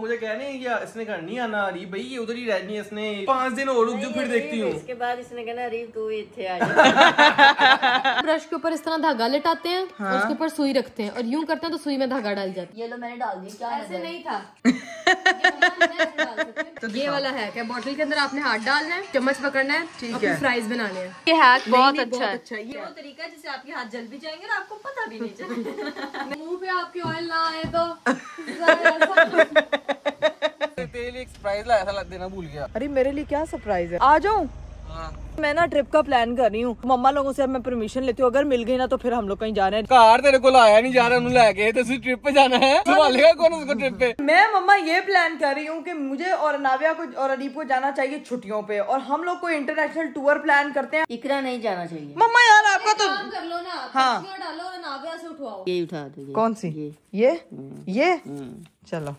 मुझे कह रहे हैं या इसने घर नहीं आना अरीब भाई, ये उधर ही रहनी है, इसने 5 दिन और रुक जो फिर देखती हूँ। इसके बाद इसने कहना अरीब तू इत्थे आ जा। ब्रश के ऊपर इस तरह धागा लटाते हैं और उसके ऊपर सुई रखते हैं और यूं करते हैं तो सुई में धागा डाल जाता है। ये लो मैंने डाल दी, क्या ऐसे नहीं था। तो ये वाला है क्या, बोतल के अंदर आपने हाथ डालना है, चम्मच पकड़ना है, ठीक है, फ्राइज बनाने हैं। ये हैक बहुत अच्छा है। ये वो तरीका है जिससे आपके हाथ जल भी जाएंगे और आपको पता भी नहीं चलेगा। मुंह पे आपके ऑयल ना आए तो तेल एक सरप्राइज लाया था, देना भूल गया। अरे मेरे लिए क्या सरप्राइज है, आ जाऊं? मैं ना ट्रिप का प्लान कर रही हूँ, मम्मा लोगों से मैं परमिशन लेती हूँ, अगर मिल गई ना तो फिर हम लोग कहीं जा रहे हैं। कार तेरे को लाया नहीं जा रहा, उन्हें लेके तो ट्रिप पे जाना है, संभालेगा कौन उसको ट्रिप पे? मैं मम्मा ये प्लान कर रही हूँ कि मुझे और नाविया को और अदीप को जाना चाहिए छुट्टियों पे, और हम लोग कोई इंटरनेशनल टूर प्लान करते हैं। इकरा नहीं जाना चाहिए। मम्मा यार आपका तो काम कर लो ना, हाँ डालो और नाविया से उठवाओ। ये उठा दो। कौन सी ये चलो।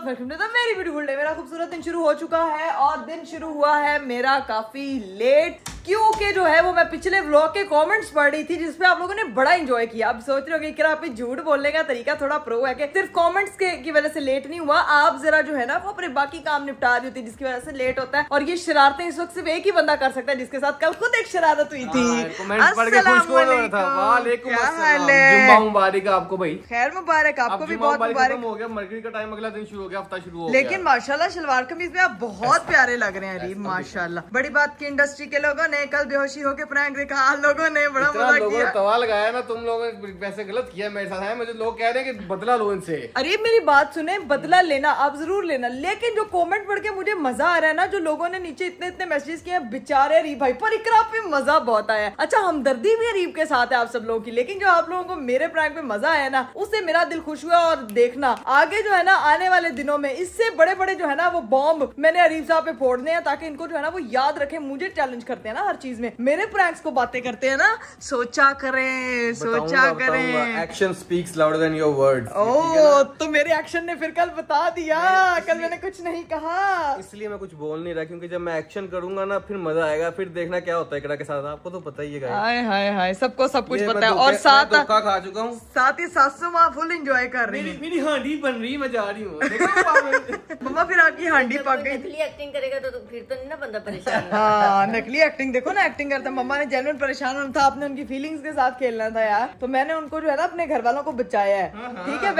Welcome to the very beautiful day. मेरा खूबसूरत दिन शुरू हो चुका है और दिन शुरू हुआ है मेरा काफी लेट, क्योंकि जो है वो मैं पिछले व्लॉग के कमेंट्स पढ़ रही थी जिसपे आप लोगों ने बड़ा एंजॉय किया। अब सोच रहे हो कि आप झूठ बोलने का तरीका थोड़ा प्रो है कि सिर्फ कमेंट्स की वजह से लेट नहीं हुआ, आप जरा जो है ना वो अपने बाकी काम निपटा रही होती जिसकी वजह से लेट होता है। और ये शरारतें इस वक्त सिर्फ एक ही बंदा कर सकता है जिसके साथ कल खुद एक शरारत हुई थी। मुबारक आपको भाई, खैर मुबारक आपको भी, बहुत मुबारक हो गया। मरकरी का टाइम अगला दिन शुरू हो गया, हफ्ता शुरू हो गया। लेकिन माशाल्लाह शलवार कमीज में आप बहुत प्यारे लग रहे हैं अरीब, माशाल्लाह। बड़ी बात की इंडस्ट्री के लोगों ने कल बेहोशी होकर प्रैंक देखा, आप लोगों ने बड़ा मजा किया। तवा लगाया ना तुम लोगों ने, वैसे गलत किया मेरे साथ है। मुझे लोग कह रहे हैं कि बदला लो इनसे। अरे मेरी बात सुने, बदला लेना आप जरूर लेना, लेकिन जो कमेंट पढ़ के मुझे मजा आ रहा है ना, जो लोगों ने नीचे इतने इतने मैसेज किए बेचारे अरीब भाई पर, इकरा पे मजा बहुत आया। अच्छा हमदर्दी भी अरीब के साथ है आप सब लोगों की, लेकिन जो आप लोगों को मेरे प्रैंक में मजा आया ना उससे मेरा दिल खुश हुआ। और देखना आगे जो है ना आने वाले दिनों में इससे बड़े बड़े जो है ना वो बॉम्ब मैंने अरीब साहब पे फोड़ने हैं, ताकि इनको जो है ना वो याद रखे, मुझे चैलेंज करते हैं ना हर चीज में, मेरे प्रैंक्स को बातें करते हैं ना, सोचा करें सोचा करें। Action speaks louder than your words. Oh तो मेरे एक्शन ने फिर कल बता दिया, कल मैंने कुछ नहीं कहा, इसलिए मैं कुछ बोल नहीं रहा, क्योंकि जब मैं एक्शन करूंगा ना फिर मजा आएगा, फिर देखना क्या होता है इकरा के साथ। आपको तो पता ही है। हाय हाय हाय, सबको सब कुछ पता है। और साथ धोखा खा चुका हूँ, साथ ही सासू माँ फुल एंजॉय कर रही है। मेरी हांडी बन रही, मैं जा रही हूँ। मम्मा फिर आपकी हांडी पक गई। नकली एक्टिंग करेगा तो फिर तो नहीं ना बंदा परेशान। हाँ नकली एक्टिंग, देखो ना एक्टिंग करता। मम्मा ने जेन्युइन परेशान होना था, आपने उनकी फीलिंग्स के साथ खेलना था यार, तो मैंने उनको जो है ना अपने घर वालों को बचाया है। ठीक है,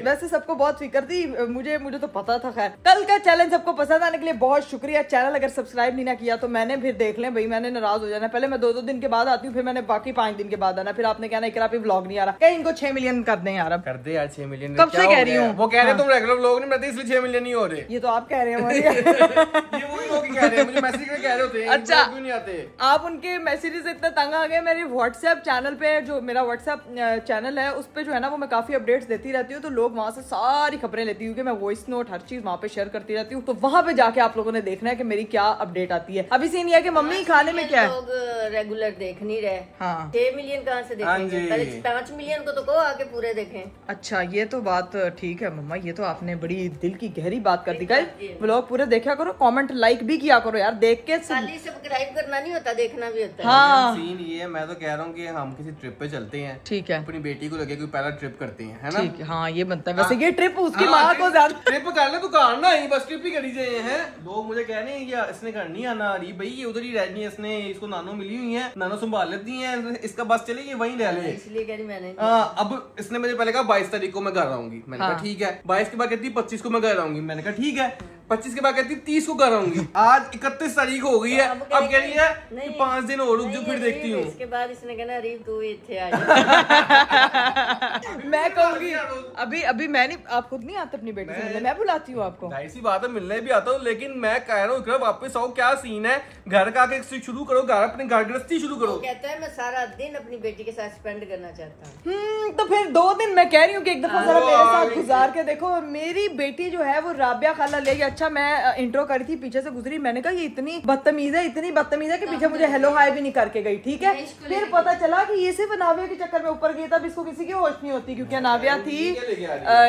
वैसे सबको बहुत फिक्र थी, मुझे तो पता था। खैर कल का चैलेंज सबको पसंद आने के लिए बहुत शुक्रिया। चैनल अगर सब्सक्राइब नहीं ना किया तो मैंने फिर देख लें भाई, मैंने नाराज हो जाना। पहले मैं 2-2 दिन के बाद आती हूँ, फिर मैंने बाकी 5 दिन के बाद आना, फिर आपने कहना इकरा पे व्लॉग नहीं आ रहा। कहीं इनको 6 मिलियन कर दें यार, अब कर दे यार 6 मिलियन। कब से कह रही हूँ, वो कह रहे तुम रेगुलर व्लॉग नहीं बनाते इसलिए 6 मिलियन नहीं हो रहे। ये तो आप कह रहे हैं। ये वही लोग कह रहे हैं, मुझे मैसेज करके कह रहे होते हैं अच्छा क्यों नहीं आते। आप उनके मैसेजेस इतना तंग आ गए। मेरे व्हाट्सएप चैनल पे, जो मेरा व्हाट्सएप चैनल है उस पे जो है ना वो मैं काफी अपडेट्स देती रहती हूँ, तो लोग वहाँ से सारी खबरें लेती हूँ कि मैं वॉइस नोट हर चीज वहाँ पे शेयर करती रहती हूँ, तो वहाँ पे जाके आप लोगों ने देखना है कि मेरी क्या अपडेट आती है। अभी सीन ये है कि मम्मी खाने में क्या है, लोग रेगुलर देख नहीं रहे। हाँ 6 मिलियन कहाँ से देखेंगे, पहले 5 मिलियन को तो कहो आके पूरे देखें। अच्छा ये तो बात ठीक है मम्मा, ये तो आपने बड़ी दिल की गहरी बात कर दी। गाइस व्लॉग पूरे देखा करो, कमेंट लाइक भी किया करो यार, देख के खाली सब्सक्राइब करना नहीं होता, देखना भी होता है। हाँ सीन ये है, मैं तो कह रहा हूँ कि हम किसी ट्रिप पे चलते हैं, ठीक है, अपनी बेटी को लेके कोई पहला ट्रिप करते हैं, है ना? ठीक है, हाँ ये बनता है। वैसे ये ट्रिप उसकी माँ को ज्यादा ट्रिप कर ले, तू कार ना ही बस ट्रिप ही करी जाए हैं। लोग मुझे कह रहे हैं या इसने घर नहीं आना अरीब भाई, ये उधर ही रहनी है, इसने इसको नानो मिली हुई है, नानो संभाल लेती है, इसका बस चले ये वहीं रह ले, इसलिए कह रही मैंने। अब इसने मुझे पहले कहा 22 तारीख को मैं घर आऊंगी, मैंने कहा ठीक है। 22 के बाद कहती 25 को मैं घर आऊंगी, मैंने कहा ठीक है। 25 के बाद कहती 30 को घर आऊंगी, आज 31 तारीख हो गई है, अब कह रही है कि 5 दिन और रुक जो फिर देखती हूँ। इसके बाद इसने कहना अरीब तू इत्थे आ जा। मैं कहूंगी अभी मैं नहीं, आप खुद नहीं आते अपनी बेटी से मिलने, मैं बुलाती हूँ आपको। जाहिर सी बात है मिलने भी आता हूँ, लेकिन मैं कह रहा हूँ वापस आओ, क्या सीन है, घर का आके शुरू करो, घर अपने घर गृहस्थी शुरू करो। कहता है मैं सारा दिन अपनी बेटी के साथ स्पेंड करना चाहता हूँ। तो फिर 2 दिन मैं कह रही हूँ कि एक दफा जरा मेरे साथ गुजार के देखो। मेरी बेटी जो है वो राबिया खाला ले गई। अच्छा मैं इंट्रो करी थी, पीछे से गुजरी, मैंने कहा ये इतनी बदतमीज है कि पीछे मुझे हेलो हाय भी नहीं करके गई। ठीक है, फिर पता चला कि ये सिर्फ अनाविया के चक्कर में ऊपर गई, तब इसको किसी की होश नहीं होती, क्योंकि अनाविया थी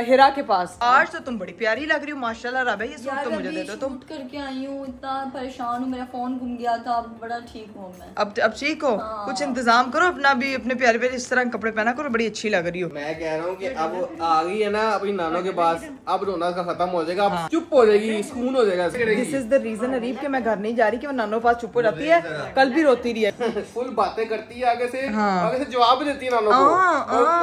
हिरा के पास। आज तो तुम बड़ी प्यारी लग रही हो माशाल्लाह राबिया, ये सूट तो मुझे दे दो तुम। करके आई हूँ, इतना परेशान हूँ, मेरा फोन गुम गया था, अब बड़ा ठीक हूँ मैं। अब ठीक हो? कुछ इंतजाम करो अपना भी, अपने प्यारे प्यारे इस तरह कपड़े पहना करो, बड़ी अच्छी लग रही हो। मैं कह रहा हूँ कि अब आ गई है ना अपनी नानों के पास, अब रोना का खत्म हो जाएगा, अब चुप हो जाएगी, सुकून हो जाएगा। दिस इज द रीजन अरीब के मैं घर नहीं जा रही, कि वो नानों के पास चुप हो जाती है, कल भी रोती रही है। फुल बातें करती है आगे से, आगे से जवाब भी देती है नानों को,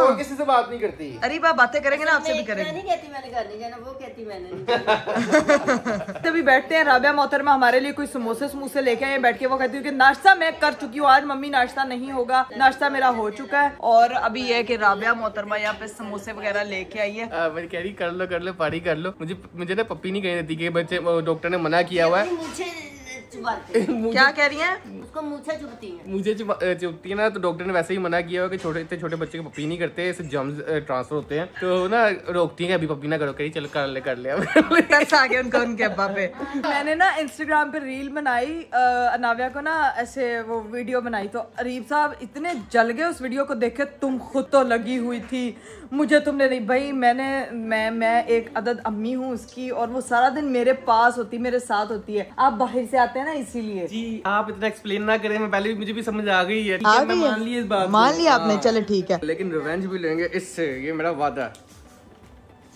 और किसी से बात नहीं करती। अरीब आप बातें करेंगे ना, आपसे भी करेंगे। नहीं कहती मैंने घर नहीं जाना, वो कहती मैंने नहीं। तभी बैठते हैं, राबिया मोहतरमा हमारे लिए कोई समोसे लेके आए, बैठ के वो कहती है कि नाश्ता मैं कर चुकी हूँ, आज मम्मी नाश्ता नहीं होगा, नाश्ता मेरा हो चुका है। और अभी ये कि राबिया मोहतरमा यहाँ पे समोसे वगैरह लेके आई है। मैं कह रही कर लो पार्टी कर लो। मुझे ना पप्पी नहीं कहने देती कि बच्चे, डॉक्टर ने मना किया हुआ है। क्या कह रही हैं? उसको मूछें चुभती हैं। मुझे चुभती है ना, तो डॉक्टर ने वैसे ही मना किया हुआ कि छोटे बच्चे को पप्पी नहीं करते, इससे जर्म्स ट्रांसफर होते हैं, तो ना रोकती है कि अभी पप्पी ना करो। कही चलो कर ले तरस आ गया उनके अब्बा पे। मैंने ना इंस्टाग्राम पे रील बनाई, अनाविया को ना ऐसे वो वीडियो बनाई, तो अरीब साहब इतने जल गए उस वीडियो को देख के। तुम खुद तो लगी हुई थी, मुझे तुमने नहीं। भाई मैं एक अदद अम्मी हूँ उसकी, और वो सारा दिन मेरे पास होती, मेरे साथ होती है। आप बाहर से आते हैं ना, इसीलिए। जी आप इतना एक्सप्लेन ना करें, मैं पहले मुझे भी समझ आ गई है, मान ली इस बात, मान लिया आपने, चले ठीक है, लेकिन रिवेंज भी लेंगे इससे, ये मेरा वादा है।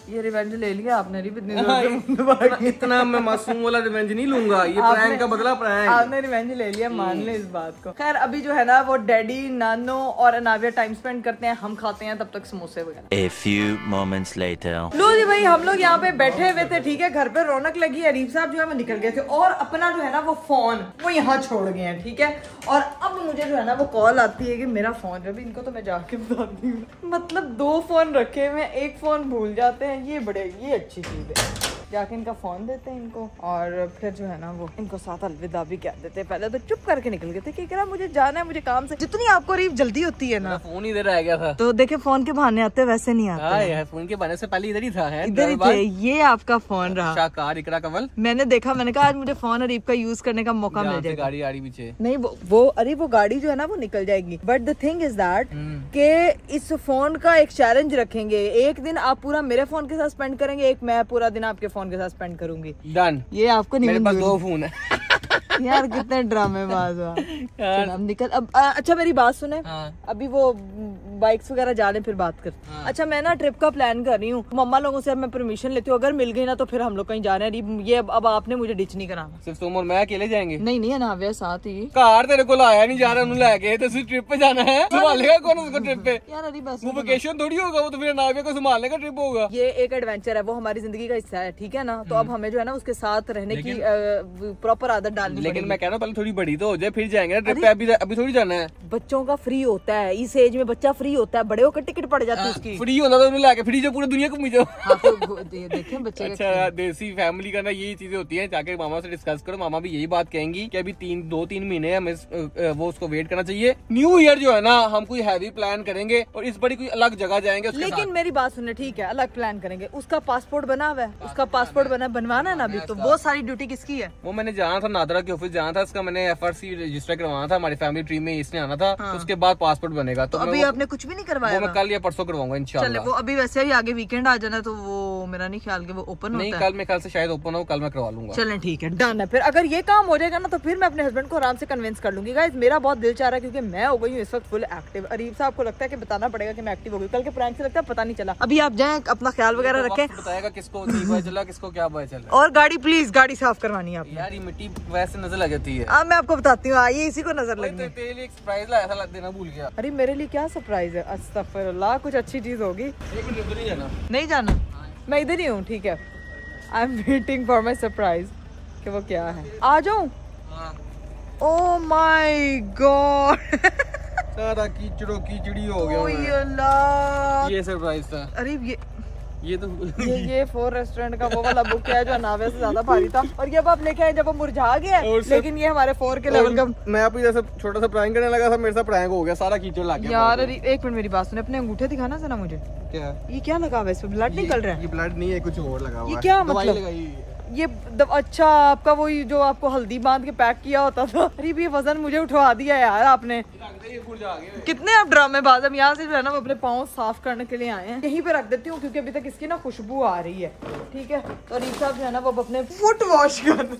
ये रिवेंज ले लिया आपने, इतना मैं मासूम वाला रिवेंज नहीं लूंगा, ये प्रैंक का बदला प्रैंक। आपने रिवेंज ले लिया, मान ले इस बात को। खैर अभी जो है ना वो डैडी नानो और अनाविया टाइम स्पेंड करते हैं, हम खाते हैं तब तक समोसे वगैरह। A few moments later. लो जी भाई, हम लोग यहाँ पे बैठे हुए थे, ठीक है, घर पे रौनक लगी। अरीब साहब जो है वो निकल गए थे, और अपना जो है ना वो फोन वो यहाँ छोड़ गए हैं, ठीक है। और अब मुझे जो है ना वो कॉल आती है कि मेरा फोन, अभी इनको तो मैं जाके बताती हूँ, मतलब 2 फोन रखे हुए, एक फोन भूल जाते हैं, ये अच्छी चीज है। जाके इनका फोन देते हैं इनको, और फिर जो है ना वो इनको साथ अलविदा भी कह देते हैं। पहले तो चुप करके निकल गए थे कि कह रहा मुझे जाना है, मुझे काम से। जितनी आपको रीफ जल्दी होती है ना, फोन इधर आ गया था, तो देखे फोन के बहाने आते वैसे नहीं आते। फोन के बहाने से पहले इधर ही था, इधर ही थे। ये आपका फोन रहा, शाकार इकरा कवल। मैंने देखा, मैंने कहा आज मुझे फोन अरीब का यूज करने का मौका मिल जाएगा। गाड़ी आ रही पीछे नहीं, वो अरे वो गाड़ी जो है ना वो निकल जाएगी। But the thing is that कि इस फोन का एक चैलेंज रखेंगे, एक दिन आप पूरा मेरे फोन के साथ स्पेंड करेंगे, एक मैं पूरा दिन आपके फोन के साथ स्पेंड करूंगी। डन। ये आपको नहीं, मेरे पास 2 फोन है। यार कितने ड्रामेबाज हो आप। निकल अब। अच्छा मेरी बात सुने, अभी वो बाइक्स वगैरह जा रहे, फिर बात कर। अच्छा मैं ना ट्रिप का प्लान कर रही हूँ, मम्मा लोगों से मैं परमिशन लेती हूँ, अगर मिल गई ना तो फिर हम लोग कहीं जा रहे हैं। ये अब आपने मुझे डिच नहीं कराना। सिर्फ तुम और मैं अकेले जाएंगे? नहीं अनाविया साथ ही। कार तेरे को लाया नहीं जा रहा, उन्हें लेके तो ट्रिप पे जाना है, संभालेगा कौन उसको ट्रिप पे? यार अरे बस वो वेकेशन थोड़ी होगा, वो तो फिर अनाविया को संभालने का ट्रिप होगा। ये एक एडवेंचर है, वो हमारी जिंदगी का हिस्सा है, ठीक है ना। तो अब हमें जो है ना उसके साथ रहने की प्रॉपर आदत डालनी। लेकिन मैं कह रहा हूँ पहले थोड़ी बड़ी तो हो जाए, फिर जाएंगे ना ट्रिप पे। अभी थोड़ी जाना है। बच्चों का फ्री होता है, इस एज में बच्चा फ्री होता है, बड़े होकर टिकट पड़ जाती है उसकी। फ्री होना तो उन्हें लाके फ्री जो पूरी दुनिया घूमी जाओ। देखें बच्चे। अच्छा देसी फैमिली का ना यही चीजें होती हैं, जाके मामा से डिस्कस करो, मामा भी यही बात कहेंगी कि अभी 2-3 महीने हमें वो उसको वेट करना चाहिए। न्यू ईयर जो है ना हम कोई हैवी प्लान करेंगे और इस बड़ी कोई अलग जगह जाएंगे। लेकिन मेरी बात सुनने, ठीक है अलग प्लान करेंगे, उसका पासपोर्ट बना हुआ है, उसका पासपोर्ट बनवाना है ना अभी, तो वो सारी ड्यूटी किसकी है? वो मैंने जाना था, नादरा के ऑफिस जाना था, इसका मैंने FRC रजिस्टर करवाना था, हमारी फैमिली ट्री में इसने आना था। तो उसके बाद पासपोर्ट बनेगा। तो अभी आपने कुछ भी नहीं करवाया? मैं कल या परसों करवाऊंगा इंशाल्लाह। वो अभी वैसे ही आगे वीकेंड आ जाना, तो वो मेरा नहीं ख्याल कि वो ओपन नहीं, कल मैं कल से शायद ओपन हो, कल मैं करवा लूंगा। चलें ठीक है, डन है। फिर अगर ये काम हो जाएगा ना तो फिर मैं अपने हस्बैंड को आराम से कन्विंस कर लूंगी। गाइस मेरा बहुत दिल चाह रहा है, क्योंकि मैं हो गई हूँ इस वक्त फुल एक्टिव। अरीब साहब को लगता है कि बताना पड़ेगा कि मैं एक्टिव हो गई, कल के प्रैंक से लगता है पता नहीं चला। अभी आप जाएं, अपना ख्याल वगैरह रखें। बताएगा किसको पता चला, किसको क्या पता चला। और गाड़ी प्लीज, गाड़ी साफ करवानी है आपने। यार ये मिट्टी वैसे नजर लग जाती है। मैं आपको बताती हूँ, आइए इसी को नजर लगनी। तेरे लिए एक सरप्राइज लाया था, देना भूल गया। अरे मेरे लिए क्या सरप्राइज है? अस्तगफिरुल्लाह, कुछ अच्छी चीज होगी। एक मिनट नहीं जाना, नहीं जाना, मैं इधर ही हूँ, ठीक है। I am waiting for my surprise कि वो क्या है। आ जाऊँ? ओह माय गॉड, सारा कीचड़ी हो गया। ये सरप्राइज था। अरे ये तो ये 4 रेस्टोरेंट का वो वाला बुक है जो अनावे से ज्यादा भारी था, और ये अब आप लेके आए जब वो मुरझा गया है, लेकिन ये हमारे 4 के लेवल का। मैं आपको जैसे छोटा सा प्रैंक करने लगा था, मेरे साथ प्रैंक हो गया, सारा कीचड़ लग गया यार। एक मिनट मेरी बात सुने, अपने अंगूठे दिखाना जरा मुझे। क्या ये क्या लगा हुआ है इसमें? ब्लड निकल रहा है? ये ब्लड नहीं है, कुछ और लगा हुआ है। ये क्या दवाई मतलब? लगाई। ये अच्छा, आपका वही जो आपको हल्दी बांध के पैक किया होता था। अरे ये वजन मुझे उठवा दिया यार आपने। कितने आप ड्रामेबाज। हम यहाँ से जो है ना वो अपने पाँव साफ करने के लिए आए हैं। यहीं पे रख देती हूँ क्योंकि अभी तक इसकी ना खुशबू आ रही है। ठीक है, तो रीफ साहब जो है ना वो अपने फुट वॉश कर।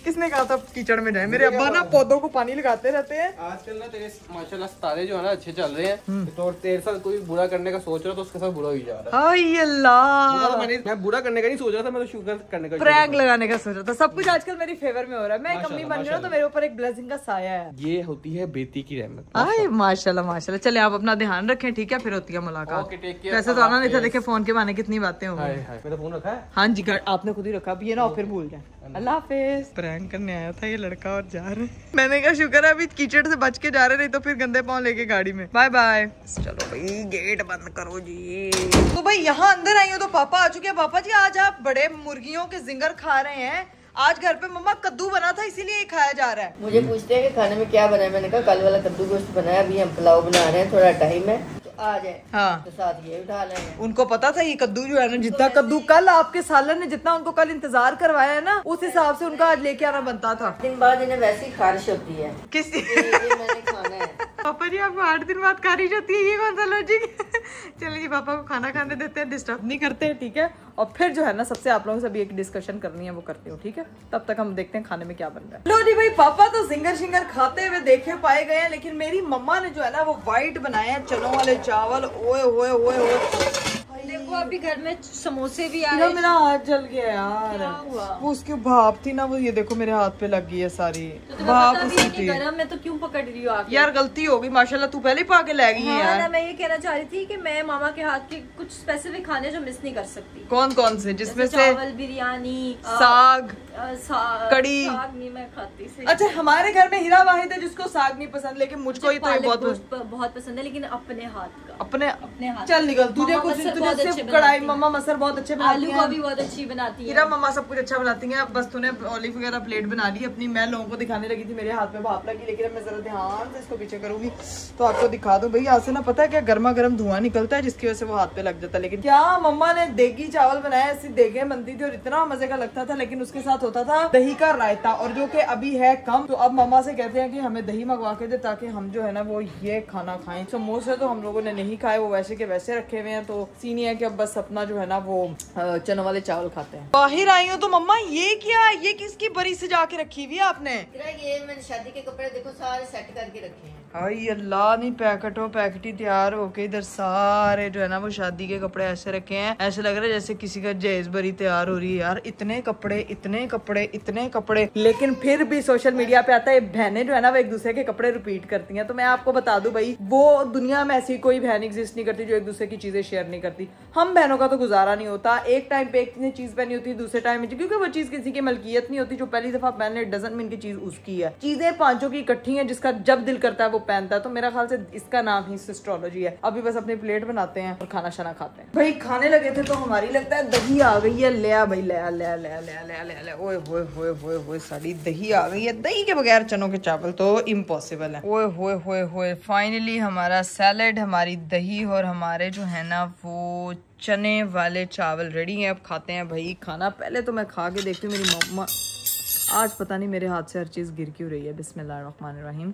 किसने कहा था कीचड़ में जाए? मेरे अब्बा ना पौधों को पानी लगाते रहते हैं। आजकल ना तेरे माशाल्लाह सितारे जो है ना अच्छे चल रहे हैं, तो तेरे साथ कोई बुरा करने का सोच रहा तो उसके साथ बुरा ही जा रहा है। हाय अल्लाह, मैं बुरा करने का नहीं सोच रहा था, मैं तो शुगर करने का प्रैंक लगाने का सोच रहा था। सब कुछ आजकल मेरी फेवर में हो रहा है। मैं एक अम्मी बन रही हूँ तो मेरे ऊपर एक ब्लेसिंग का साया है। ये होती है बेटी की रहमत। हाय माशाल्लाह माशाल्लाह। चले आप अपना ध्यान रखें, ठीक है? फिर होती है मुलाकात। Okay, take care. वैसे तो आना नहीं था, देखे फोन के बहाने कितनी बातें हो गई। मेरा फोन रखा है? हाँ जी, आपने खुद ही रखा। अब ये ना फिर भूल जाए। अल्लाह हाफिज। प्रैंक करने आया था ये लड़का और जा रहे। मैंने कहा शुक्र है अभी कीचड़ से बच के जा रहे, नहीं तो फिर गंदे पाँव लेके गाड़ी में। Bye bye. चलो भाई गेट बंद करो जी। तो भाई यहाँ अंदर आई हो तो पापा आ चुके हैं। पापा जी आज आप बड़े मुर्गियों के जिंगर खा रहे हैं। आज घर पे मम्मा कद्दू बना था इसीलिए ये खाया जा रहा है। मुझे पूछते हैं कि खाने में क्या बनाया, मैंने कहा कल वाला कद्दू गोश्त बनाया, अभी हम पुलाव बना रहे हैं, थोड़ा टाइम है तो आ जाए। हाँ, तो साथ ये उठा लेंगे। उनको पता था ये कद्दू जो है ना, जितना कद्दू कल आपके सालन ने जितना उनको कल इंतजार करवाया है ना, उस हिसाब से उनका आज लेके आना बनता था। दिन बाद इन्हें वैसी खारिश होती है। किस ये मैंने खाना है। पापा जी आपको 8 दिन बाद खारिश होती है, ये कौन सा लॉजिक? चलिए जी पापा को खाना खाने देते हैं, डिस्टर्ब नहीं करते हैं, ठीक है? और फिर जो है ना सबसे आप लोगों से भी एक डिस्कशन करनी है, वो करती हूँ, ठीक है? तब तक हम देखते हैं खाने में क्या बन रहा है। लो जी भाई, पापा तो जिंगर शिंगर खाते हुए देखे पाए गए हैं, लेकिन मेरी मम्मा ने जो है ना वो व्हाइट बनाए हैं चनों वाले चावल। ओए ओए ओए ओए, देखो अभी घर में समोसे भी आए। मेरा हाथ जल गया यार। वो उसकी भाप थी ना, वो ये देखो मेरे हाथ पे लग गई है सारी भाप उसकी थी। गरम में तो क्यों पकड़ रही हो आप? यार गलती हो गई, माशाल्लाह तू पहले ही पाके ले गई है यार। मैं ये कहना चाह रही थी कि मैं मामा के हाथ के कुछ स्पेसिफिक खाने जो मिस नहीं कर सकती। कौन कौन से? जिसमें से चावल, बिरयानी, साग, कड़ी। साग नहीं मैं खाती से। अच्छा, हमारे घर में हीरा वाहिद है जिसको साग नहीं पसंद, लेकिन मुझको ये तो बहुत पसंद है, लेकिन अपने हाथ का। अपने हाथ। चल निकल, तुझे कुछ तुझे सिर्फ कढ़ाई। मम्मा मसर बहुत अच्छे बनाती आलू हैं, गोभी बहुत अच्छी बनाती है। हीरा मम्मा सब कुछ अच्छा बनाती हैं। अब बस तूने ऑलिव वगैरह प्लेट बना ली अपनी। मैं लोगों को दिखाने लगी थी मेरे हाथ में भाप लगी, लेकिन अब मैं जरा ध्यान से इसको पीछे करूंगी तो आपको दिखा दूं। भाई यहाँ से ना पता है क्या गर्मा गर्म धुआं निकलता है जिसकी वजह से वो हाथ पे लग जाता है। लेकिन क्या मम्मा ने देगी चावल बनाया, ऐसी देगे बनती थी और इतना मजे का लगता था, लेकिन उसके साथ होता था दही का रायता, और जो कि अभी है कम। तो अब मम्मा से कहते हैं कि हमें दही मंगवा के दे ताकि हम जो है ना वो ये खाना खाएं। समोसे तो हम लोगों ने नहीं खाए, वो वैसे के वैसे रखे हुए हैं। तो सीन है कि अब बस अपना जो है ना वो चनों वाले चावल खाते हैं। बाहर आई हूँ तो मम्मा ये क्या, ये किसकी बरी सजा के रखी हुई है आपने? ये मैंने शादी के कपड़े देखो सारे सेट करके रखे हैं। हाय अल्लाह, नहीं पैकेट ही तैयार होके इधर सारे जो है ना वो शादी के कपड़े ऐसे रखे हैं। ऐसे लग रहा है जैसे किसी का जहेज बरी तैयार हो रही है यार। इतने कपड़े इतने कपड़े इतने कपड़े, लेकिन फिर भी सोशल मीडिया पे आता है बहनें जो है ना वो एक दूसरे के कपड़े रिपीट करती हैं। तो मैं आपको बता दूं भाई, वो दुनिया में ऐसी कोई बहन एग्जिस्ट नहीं करती जो एक दूसरे की चीजें शेयर नहीं करती। हम बहनों का तो गुजारा नहीं होता, एक टाइम पे एक ने चीज पहनी होती है, दूसरे टाइम में, क्योंकि वो चीज किसी की मलकियत नहीं होती। जो पहली दफा पहन ले डजंट मीन की चीज उसकी है। चीजें पांचों की इकट्ठी हैं, जिसका जब दिल करता है वो पहनता है। तो मेरा ख्याल से इसका नाम ही सिस्ट्रोलॉजी है। अभी बस अपनी प्लेट बनाते हैं और खाना शाना खाते हैं। भाई खाने लगे थे तो हमारी लगता है दही आ गई है। ले आ भाई, ले आ ले आ ले आ ले आ ले आ ले आ ले। ओए होए होए होए होए, सारी दही आ गई है। दही के बगैर चनों के चावल तो इम्पॉसिबल है। ओए होए होए होए, फाइनली हमारा सैलेड, हमारी दही और हमारे जो है ना वो चने वाले चावल रेडी हैं। अब खाते हैं भाई खाना। पहले तो मैं खा के देखती हूँ। मेरी मम्मा आज पता नहीं मेरे हाथ से हर चीज गिर क्यों रही है। बिस्मिल्लाहिर्रहमानिर्रहीम।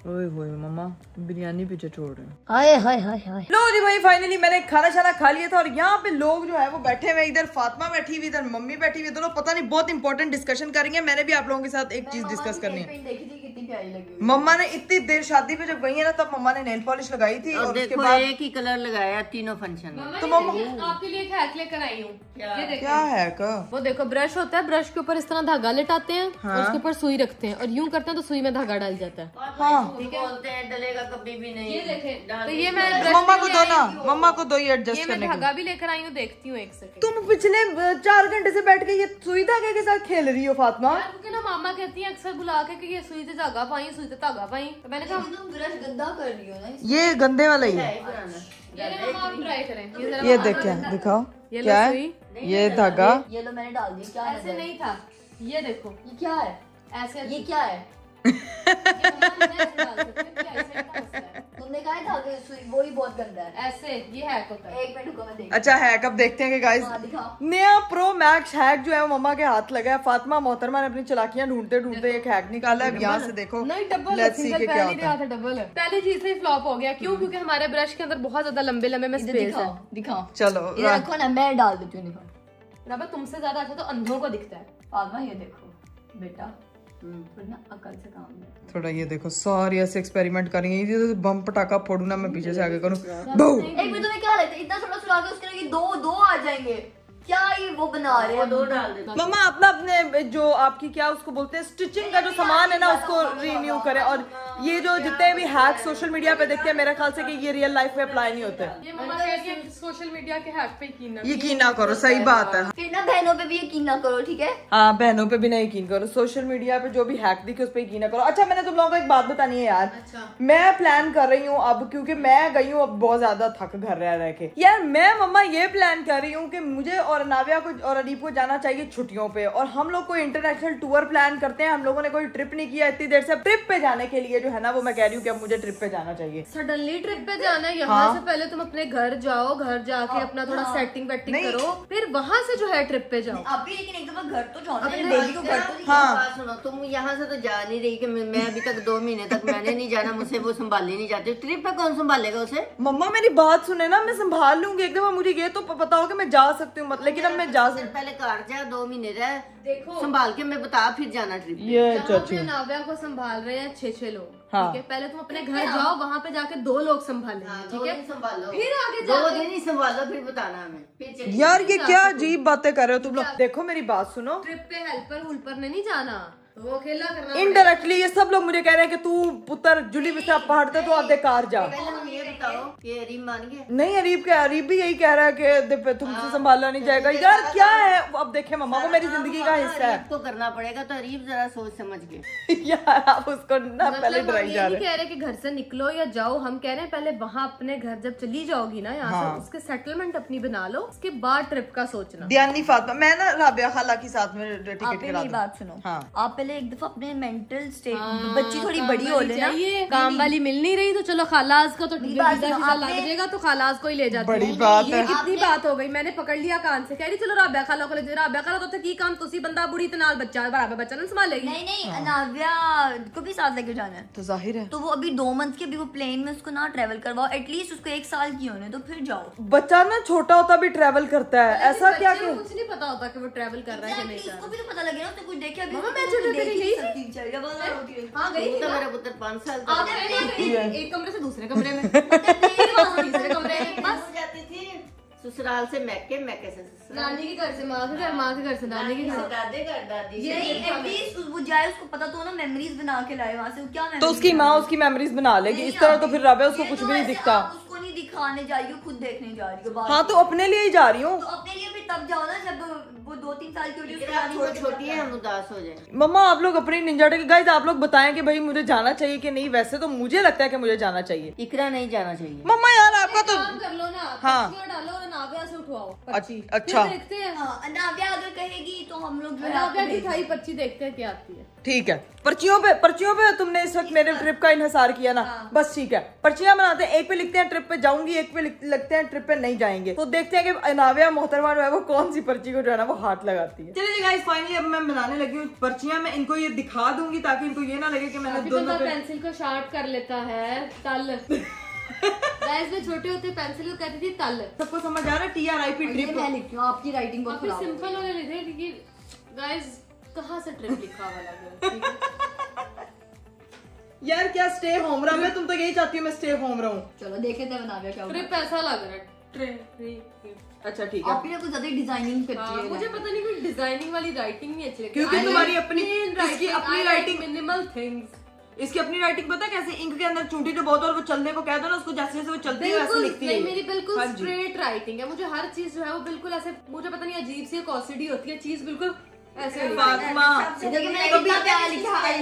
ओए होए मम्मा बिरयानी पीछे छोड़ रहे हैं। हाय हाय हाय हाय। लो जी भाई, फाइनली मैंने खाना शाना खा लिया था और यहाँ पे लोग जो है वो बैठे हुए। इधर फातिमा बैठी हुई, इधर मम्मी बैठी हुई। दोनों पता नहीं बहुत इंपॉर्टेंट डिस्कशन करेंगे। मैंने भी आप लोगों के साथ एक चीज डिस्कस करनी है। देखी थी कितनी प्यारी लगी। मम्मा ने इतनी देर शादी पे जब गई है ना तब मम्मा ने नेल पॉलिश लगाई थी, और उसके बाद एक ही कलर लगाया तीनों फंक्शन में। तो मम्मा आपके लिए एक हैक लेकर आई हूँ। क्या है का? वो देखो ब्रश होता है, ब्रश के ऊपर इस तरह धागा लेटाते हैं और उसके ऊपर सुई रखते हैं और यूं करते हैं तो सुई में धागा डाल जाता है। हाँ बोलते हैं डलेगा कभी भी नहीं। ये देखें, तो ये मैं ब्रश मम्मा को दो ना, मम्मा को दो ये ये एडजस्ट मैं करने को। धागा भी लेकर आई हूँ, देखती हूँ एक सेकंड। तुम पिछले 4 घंटे से बैठ के ये सुई धागे के साथ खेल रही हो फातिमा। क्योंकि ना मामा कहती है अक्सर बुला के कि ये सुई से धागा पाई, सुई ते धागा पाई। तो मैंने कहा तुम ब्रश गंदा कर रही हो ना, ये गंदे वाला ही है। ये मम्मा आप ट्राई करें। ये देखें, दिखाओ क्या है ये धागा। ये लो मैंने डाल दिया। क्या ऐसे नहीं था, ये देखो ये क्या है? ऐसे। ये क्या है? ये मम्मा नहीं ऐसे डाल सकते, क्या ऐसे का मसला है? तुमने कहा धागे सुई, वो ही बहुत गंदा है। ऐसे ये हैक होता है। एक मिनट रुको मैं देख। अच्छा हैक अब देखते हैं कि गाइस हाँ दिखाओ। नया प्रो मैक्स हैक जो है वो मम्मा के हाथ लगा है। फातिमा मोहतरमा ने अपनी चालाकियां ढूंढते ढूंढते एक हैक निकाला है। अब यहाँ से देखो नहीं डबल, लेट्स सी सिंगल के क्या पहले होता है। था डबल है। पहली चीज से ही फ्लॉप हो गया। क्यों? क्योंकि हमारे ब्रश के अंदर बहुत ज्यादा लंबे लंबे में इधर स्पेस है। दिखाओ दिखाओ। चलो इधर रखो ना, मैं डाल देती हूँ। दिखाओ रबा तुमसे ज्यादा अच्छा तो अंधों को दिखता है। फातिमा ये देखो बेटा, थोड़ी ना अकल से काम ले। थोड़ा ये देखो सारी ऐसे एक्सपेरिमेंट करेंगे। ये तो बम पटाखा फोड़ू ना मैं पीछे से आगे करूँ बहू। एक मिनट, तुम्हें क्या लगता है इतना थोड़ा सुला के उसके लिए दो आ जाएंगे? क्या ये वो बना रहे हैं? दो डाल दे। मम्मा अपना अपने जो आपकी क्या उसको बोलते हैं स्टिचिंग का जो सामान है ना उसको रिन्यू करें। और ये जो जितने भी हैक सोशल मीडिया पे देखते हैं मेरे ख्याल से कि ये रियल लाइफ में अप्लाई नहीं होते। ये मम्मा कहती है कि सोशल मीडिया के हैक पे यकीन ना करो, सही बात है। फिर ना बहनों पे भी यकीन ना करो, ठीक है? हाँ बहनों पे भी ना यकीन करो, सोशल मीडिया पे जो भी हैक दिखे उस पे यकीन ना करो। अच्छा मैंने तुम लोगों को एक बात बतानी है यार। मैं प्लान कर रही हूँ अब, क्योंकि मैं गई हूँ अब बहुत ज्यादा थक घर रह के। यार मैं मम्मा ये प्लान कर रही हूँ कि मुझे और नाविया को और अदीप को जाना चाहिए छुट्टियों पे, और हम लोग कोई इंटरनेशनल टूर प्लान करते हैं। हम लोगों ने कोई ट्रिप नहीं किया इतनी देर से। ट्रिप पे जाने के लिए जो है ना वो मैं कह रही हूँ कि अब मुझे ट्रिप पे जाना चाहिए। सडनली ट्रिप पे जाना है। यहाँ से पहले तुम अपने घर जाओ, घर जाके अपना थोड़ा सेटिंग वेटिंग करो, फिर वहाँ से जो है ट्रिप पे जाओ। अभी लेकिन एक दफा घर तो जाओ, अपने बेबी को घर तो दिखाओ। हाँ सुनो, तुम यहाँ से तो जा नहीं रही कि मैं अभी तक 2 महीने तक मैंने नहीं जाना, मुझसे वो संभाली नहीं जाती। ट्रिप पे कौन संभालेगा उसे? मम्मा मेरी बात सुने ना, मैं संभाल लूंगी एक दफा। मुझे ये तो पता हो कि मैं जा सकती हूँ, लेकिन अब मैं जा सकती। पहले घर जा, 2 महीने रह, देखो संभाल के मैं बता फिर जाना ट्रिप। ये जहाँ पे नाव्या को संभाल रहे हैं 6 लोग, हाँ। ठीक है? पहले तुम अपने घर जाओ, वहाँ पे जाके 2 लोग संभालेंगे, ठीक है? संभालो, फिर आगे 2 दिन ही संभालो, फिर बताना हमें। फिर चलिए। यार ये क्या अजीब बातें कर रहे हो तुम लोग। देखो मेरी बात सुनो, ट्रिप पे हेल्पर हुल्पर ने नहीं जाना, वो अकेला करना। इनडायरेक्टली ये सब लोग मुझे कह रहे हैं कि तू पुत्र जुली बिस्तर पहाड़ते तो आप बेकार जा। पहले हम ये बताओ कि अरीब मान गए? नहीं अरीब भी यही कह रहा है कि तुमसे संभाला नहीं जाएगा। यार क्या है, अब देखे मम्मा को मेरी जिंदगी का हिस्सा है। तो करना पड़ेगा, तो अरीब जरा सोच समझ के। यार आप उसको ना पहले मतलब हम डराई ये जा नहीं रहे। कह रहे कि घर से निकलो या जाओ, हम कह रहे हैं पहले वहाँ अपने घर जब चली जाओगी ना यहाँ से, उसके सेटलमेंट अपनी बना लो, उसके बाद ट्रिप का सोचना। दियानी फातिमा, मैं ना राबिया खाला के साथ में टिकट आप करा मेरी दूं। बात सुनो, हाँ। आप पहले एक दफा अपने मेंटल स्टेट, बच्ची थोड़ी बड़ी हो ले ना। काम वाली मिल नहीं रही तो चलो खालाज का तो वीजा बात वीजा सुनो, लग जाएगा तो खालाज को ही ले जाते बड़ी हैं। बात ये है। कितनी बात हो गई, मैंने पकड़ लिया कान से, कह रही चलो राबिया खाला को ले जाओ। राबिया खाला तो की काम तुसी बंदा बुढ़ी तनाल बच्चा बराबर बच्चा ना संभालेगी। नहीं अनाव्या को भी साथ लेके जाना है, तो जाहिर है तो वो अभी 2 मंथ की, अभी वो प्लेन में उसको ना ट्रेवल करवाओ, एटलीस्ट उसको 1 साल की होने तो फिर जाओ। बच्चा ना छोटा होता भी ट्रेवल करता है, ऐसा क्या बच्चे क्यों? को कुछ नहीं पता होता कि वो ट्रेवल कर रहा है कि नहीं कर उसको भी तो पता लगे ना, उसने कुछ देखा अभी। मम्मा, मैं छोटे थे गई थी। हाँ हाँ गई थी तो ना। मेरा पुत्र 5 साल आप गए ना, गई, एक कमरे से दूसरे कमरे में, फिर वहाँ से तीसरे कमरे में, बस हो जाती थी ससुराल से मैके से ससुराल, नानी के घर से माँ के घर, माँ के घर से नानी के घर। दादे घर दादी से। यही एटलीस्ट वो जाए, उसको पता तो ना मेमोरीज बना के लाए वहाँ से। वो क्या तो memories उसकी माँ बना उसकी मेमोरीज बना लेगी। इस तरह तो फिर राबिया उसको ये कुछ तो भी नहीं ऐसे दिखता। आप उसको नहीं दिखाने जा रही हो, खुद देखने जा रही हो बाहर। हाँ तो अपने लिए ही जा रही हूँ। तो अपने लिए भी तब जाओ ना जब वो 2-3 साल की छोटी है, हम उदास हो जाए। मम्मा आप लोग अपनी निंजा टेक गाइस आप लोग बताएं कि भाई मुझे जाना चाहिए कि नहीं। वैसे तो मुझे लगता है कि मुझे जाना चाहिए। इकरा नहीं जाना चाहिए। मम्मा यार आपका तो काम कर लो ना, हाँ। पक्षियाँ डालो और नाव्या से उठवाओ पर्ची। अच्छा। फिर देखते हैं। अनाव्या अगर कहेगी तो हम लोग जो है नाव्या आपको की भेज खाई पर्ची देखते हैं क्या आती है। ठीक है। पर्चियों पे तुमने इस वक्त मेरे ट्रिप का इन्हिसार किया ना, बस ठीक है। पर्चियां बनाते हैं, एक पे लिखते हैं ट्रिप पे जाऊंगी, एक पे लगते हैं ट्रिप पे नहीं जाएंगे। तो देखते हैं कि अनाव्या मोहतरमा जो है वो कौन सी पर्ची को जो है ना वो हाथ लगाती है। चलिए गाइस फाइनली अब मैं बनाने लगी हूँ पर्चियां। मैं इनको ये दिखा दूंगी ताकि इनको ये ना लगे कि मैंने अभी दोनों बंदा पे पेंसिल को शार्प कर लेता है तल। गाइस में छोटे होते पेंसिल को कहती थी तल। सबको समझ आ रहा है? TRIP ये ट्रिप। मैं लिखती हूँ, आपकी राइटिंग बहुत काफी खराब है। सिंपल वाले लिखे क्योंकि गाइस कहाँ से ट्रिप लिखा हुआ लगा, ठीक है? यार क्या स्टे होम रहा, मैं तुम तो यही चाहती हूँ मैं स्टे होम रहूं। चलो देखे थे अनाव्या क्या होगा। ट्रिप ऐसा लग रहा है ट्रिप। अच्छा ठीक है। आप ही ने कुछ ज्यादा डिजाइनिंग करती हाँ, है। मुझे पता नहीं कोई डिजाइनिंग वाली राइटिंग नहीं अच्छी लगती। क्योंकि तुम्हारी अपनी इसकी अपनी राइटिंग मिनिमल थिंग्स। इसकी अपनी राइटिंग पता है कैसे? इंक के अंदर चूंटी जो बहुत और वो चलने को कहते हो ना, उसको जैसे जैसे वो चलती है वैसे लिखती है। मेरी बिल्कुल हाँ जी। स्ट्रेट राइटिंग है। मुझे हर चीज जो है वो बिल्कुल ऐसे, मुझे पता नहीं अजीब सी एक ओसीडी होती है, चीज बिल्कुल ऐसे फातिमा कितना प्यार लिखा है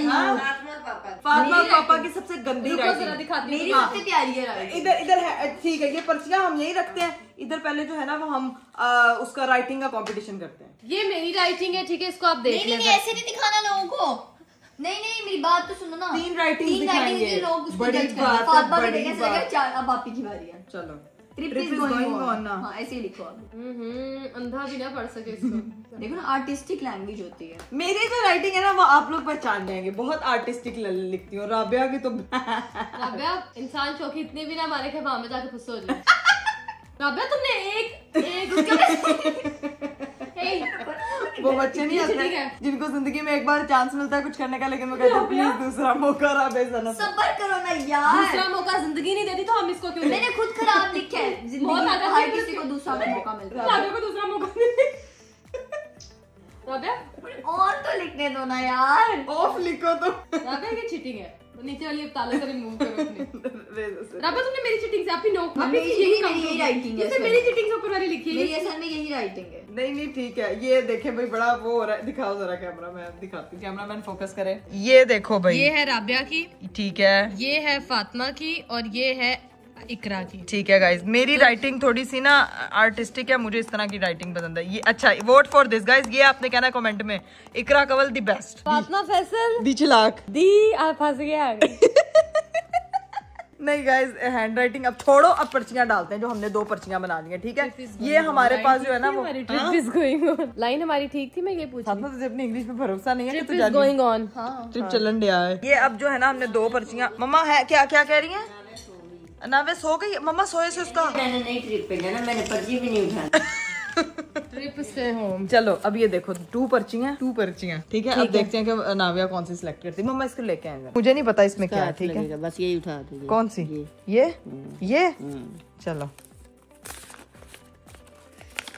फातिमा पापा की सबसे गंदी रुको जरा राइटिंग। दिखाती मेरी हूँ। सबसे प्यारी है राइटिंग। इधर है, ठीक है, ये पर्चियां हम यही रखते हैं। इधर पहले जो है ना वो हम उसका राइटिंग का कंपटीशन करते हैं। ये मेरी राइटिंग है, ठीक है, इसको आप देख नहीं लें। ऐसे नहीं दिखाना लोगों को। नहीं मेरी बात तो सुनो ना। 3 राइटिंग दिखाएंगे। लोग उसको बड़ी जज बात है, करेंगे। फातिमा बड़ी के कैसे बात। लगा? 4 अब आपकी की बारी है। चलो ट्रिप इज गोइंग ऑन ना। हाँ ऐसे ही लिखो आप। अंधा भी ना पढ़ सके इसको। देखो ना आर्टिस्टिक लैंग्वेज होती है। मेरी जो राइटिंग है ना वो आप लोग पहचान जाएंगे, बहुत आर्टिस्टिक लिखती हूँ। राबिया की तो राबिया इंसान चौकी इतने भी ना मारे के वहां में जाके फंसो जाए। राबिया तुमने वो बच्चे नहीं ठीक होते है। जिनको जिंदगी में एक बार चांस मिलता है कुछ करने का, लेकिन वो कहते हैं प्लीज दूसरा मौका। राबिया सनम सबर करो ना यार। दूसरा मौका जिंदगी नहीं देती तो हम इसको क्यों दें? मैंने खुद खराब लिखा है। जिंदगी बहुत में आगे हर बढ़ किसी को दूसरा मौका मिलता है। राबिया को दूसरा मौका नहीं। राबिया और तो लिखने दो ना यार। ऑफ लिखो तो। राबिया ये चीटिंग है। नीचे वाली ताला से रिमूव करो अपने। रेजर राबिया तुमने मेरी चीटिंग से आपकी नोक मेरी राइटिंग है। इसमें मेरी चीटिंग से ऊपर वाली लिखी है। मेरी असल में यही राइटिंग है। नहीं ठीक है, ये देखे भाई, बड़ा वो हो रहा है। दिखाओ जरा कैमरा, मैं दिखाती हूँ, कैमरा मैन फोकस करे। ये देखो भाई, ये है राबिया की, ठीक है, ये है फातिमा की और ये है इकरा की। ठीक है गाइज। मेरी राइटिंग थोड़ी सी ना आर्टिस्टिक है, मुझे इस तरह की राइटिंग पसंद है। ये अच्छा, वोट फॉर दिस गाइज। ये आपने कहना है कमेंट में, इकरा कंवल दी बेस्ट, फातिमा फैसल दी चलाक, दी आप फंस गया। नहीं गाइज, हैंड राइटिंग अब छोड़ो, अब पर्चियां डालते हैं। जो हमने 2 पर्चियां बना ली हैं, ठीक है। ये हमारे पास जो है ना वो trip is going on. Line हमारी ठीक थी, मैं ये पूछ फातिमा तुझे अपनी इंग्लिश में भरोसा नहीं है कि ट्रिप तू इज जानी गोइंग ऑन। ट्रिप चलन दिया है। ये अब जो है ना हमने 2 पर्चियां। मम्मा है क्या क्या कह रही हैं? नावे सो गई मम्मा, सोए से उसका। मैंने नहीं ट्रिप पे जाना, मैंने पर्ची भी नहीं उठाना। Trip stay home. चलो अब ये देखो 2 पर्चियां, ठीक है। अब देखते हैं कि नाविया कौन सी सिलेक्ट करती है। मम्मा इसको लेके आएंगे, मुझे नहीं पता इसमें क्या है, ठीक है। बस यही उठा दो। कौन सी? ये चलो।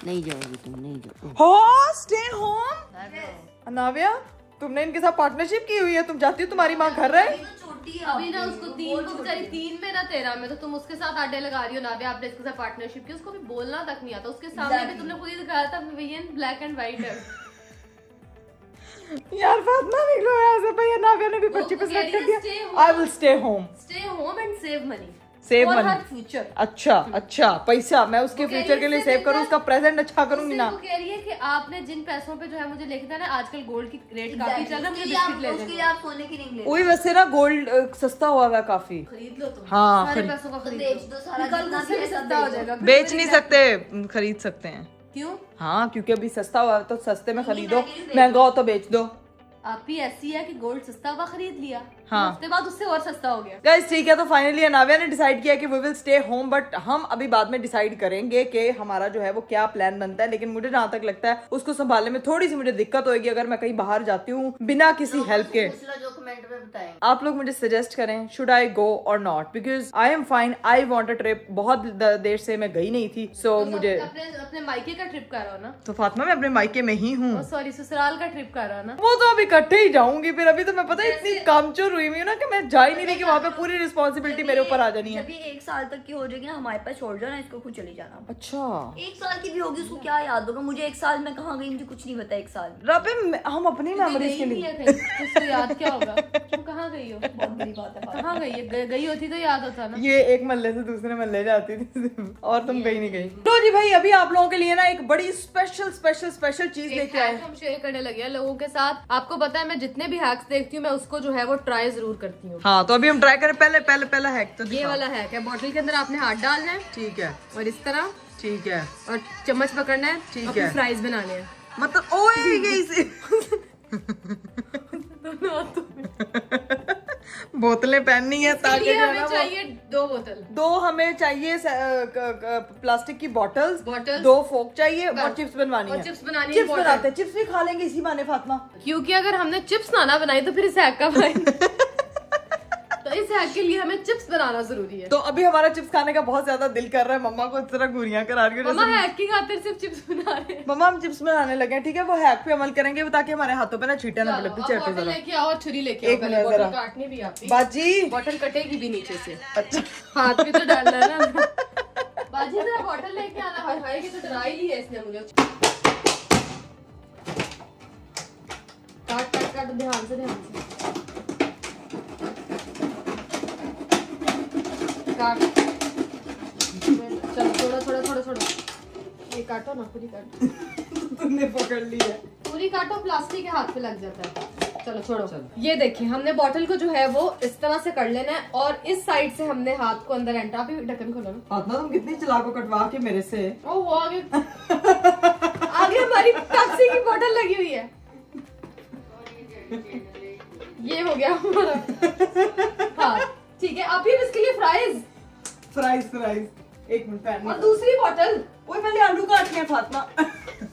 नहीं जाओगी तुम, नहीं जाओ। हो स्टे होम। नाविया तुमने इनके साथ पार्टनरशिप की हुई है, तुम जाती हो, तुम्हारी माँ घर रहे। अभी ना उसको 3 को बेचारी 3 में ना 13 में, तो तुम उसके साथ आटे लगा रही हो। नाविया आपने इसके साथ पार्टनरशिप की, उसको भी बोलना तक नहीं आता। उसके सामने भी तुमने खुद ही दिखाया था विवियन ब्लैक एंड व्हाइट है। यार फातिमा निकलो यहाँ से भैया। नाविया ने भी पर्ची पे सिलेक्ट कर दिया। I will stay home and save money, save for money. Her future. अच्छा पैसा मैं उसके वो कह रही फ्यूचर के लिए है सेव करूँ, इससे उसका प्रेजेंट अच्छा करूंगी ना। वो कह रही है कि आपने जिन पैसों पे जो है मुझे लेके था ना, आजकल गोल्ड की रेट काफी चल रहा है, मुझे बिस्किट ले उसके लिए आप सोने की रिंग ले वही वैसे ना गोल्ड सस्ता हुआ है काफी। खरीद लो तुम। हाँ, सारे खरीद- पैसों का खरीद बेच लो। दो सारा, कल जितना उससे भी भी सस्ता हो जाएगा। बेच नहीं सकते, खरीद सकते हैं। क्यों? हाँ क्योंकि अभी सस्ता हुआ है तो सस्ते में खरीदो, महंगा हो तो बेच दो। आप ही ऐसी है कि गोल्ड सस्ता हुआ खरीद लिया, हाँ। हफ्ते बाद उससे और सस्ता हो गया। गाइस ठीक है, तो फाइनली नाविया ने डिसाइड किया कि we will stay home, but हम अभी बाद में डिसाइड करेंगे कि हमारा जो है वो क्या प्लान बनता है। लेकिन मुझे जहाँ तक लगता है उसको संभालने में थोड़ी सी मुझे दिक्कत होगी अगर मैं कहीं बाहर जाती हूँ बिना किसी हेल्प के। जो कमेंट में बताएंगे। आप लोग मुझे सजेस्ट करें शुड आई गो और not, because I am fine, I want a trip. बहुत देर से मैं गई नहीं थी, सो मुझे अपने मायके का ट्रिप कर रहा हो ना? तो फातिमा मैं अपने मायके में ही हूँ। सॉरी, ससुराल का ट्रिप कर रहा हो ना? वो तो अब इकट्ठे ही जाऊंगी। फिर अभी तो मैं पता है इतनी कामचोर हुई हुई हूँ ना कि मैं जा ही नहीं रही कि वहाँ पे पूरी रिस्पॉन्सिबिलिटी मेरे ऊपर आ जानी है। जब ये 1 साल तक की हो जाएगी ना, हमारे पास छोड़ जाना, इसको खुद चली जाना। अच्छा 1 साल की भी होगी, उसको क्या याद होगा? मुझे 1 साल में कहाँ गई, मुझे कुछ नहीं पता। 1 साल राबे हम अपनी मेमोरीज के लिए उसको याद क्या होगा? तुम कहाँ गई हो? बहुत बड़ी बात है। कहाँ गई है? गई होती तो याद होता ना। ये एक महल्ले से दूसरे महल्ले जाती थी और तुम कहीं नहीं गई। तो जी भाई अभी आप लोगों के लिए ना एक बड़ी स्पेशल चीज लेके आए। हम शेयर करने लगे हैं लोगों के साथ। आपको पता है मैं जितने भी हैक्स देखती हूँ मैं उसको जो है वो ट्राई जरूर करती हूँ। हाँ तो अभी हम ट्राई करें। पहला हैक तो ये वाला हैक है, बोतल के अंदर आपने हाथ डालना है ठीक है, और इस तरह, ठीक है, और चम्मच पकड़ना है, ठीक अपने है। फ्राइज बनाने हैं। मतलब ओए गई से बोतलें पहननी है ताकि ये जो है हमें ना वो- चाहिए 2 बोतल, 2 हमें चाहिए प्लास्टिक की बॉटल्स, Bottles, 2 फोक चाहिए और चिप्स बनवानी और है। चिप्स बनानी है। Chips important। बनाते हैं, चिप्स भी खा लेंगे इसी बहाने फातिमा। क्योंकि अगर हमने चिप्स ना बनाई तो फिर इस हैक का फायदा। तो इस हैक के लिए हमें चिप्स बनाना जरूरी है। तो अभी हमारा चिप्स खाने का बहुत ज्यादा दिल कर रहा है। मम्मा को इस तरह घूरियां करा रही मम्मा है। हैक की खातिर सिर्फ चिप्स बना रहे हैं। मम्मा हम चिप्स बनाने लगे हैं, ठीक है। वो हैक पे अमल करेंगे ताकि हमारे हाथों पे ना छींटे ना पड़े। पीछे हटो बॉटल जरा लेके आओ और छुरी लेके आओ। एक पहले मिनट बॉटल जरा। काटनी भी आती है। बाजी बॉटल कटेगी भी नीचे से। अच्छा हाथ भी तो डालना है ना। बाजी जरा बॉटल लेके आना। हाय हाय, ये तो डरा ही ली है इसने मुझे। काट काट काट, ध्यान से काट। चलो थोड़ा ये काटो ना, पूरी काटो। तुमने पकड़ ली है। पूरी काटो, प्लास्टिक के हाथ पे लग जाता है। चलो छोड़ो। ये देखिए हमने बॉटल को जो है वो इस तरह से कर लेना है और इस साइड से हमने हाथ को अंदर एंटर। आप ढक्कन खोलो ना। फातिमा तुम कितनी चालाक हो, कटवा के मेरे से। ओ वो आगे आगे हमारी पेप्सी की बॉटल लगी हुई है। ये हो गया हमारा। हाँ ठीक है, अभी इसके लिए फ्राइज। एक मिनट पहले। और दूसरी बॉटल, वो पहले आलू काटने हैं फातिमा।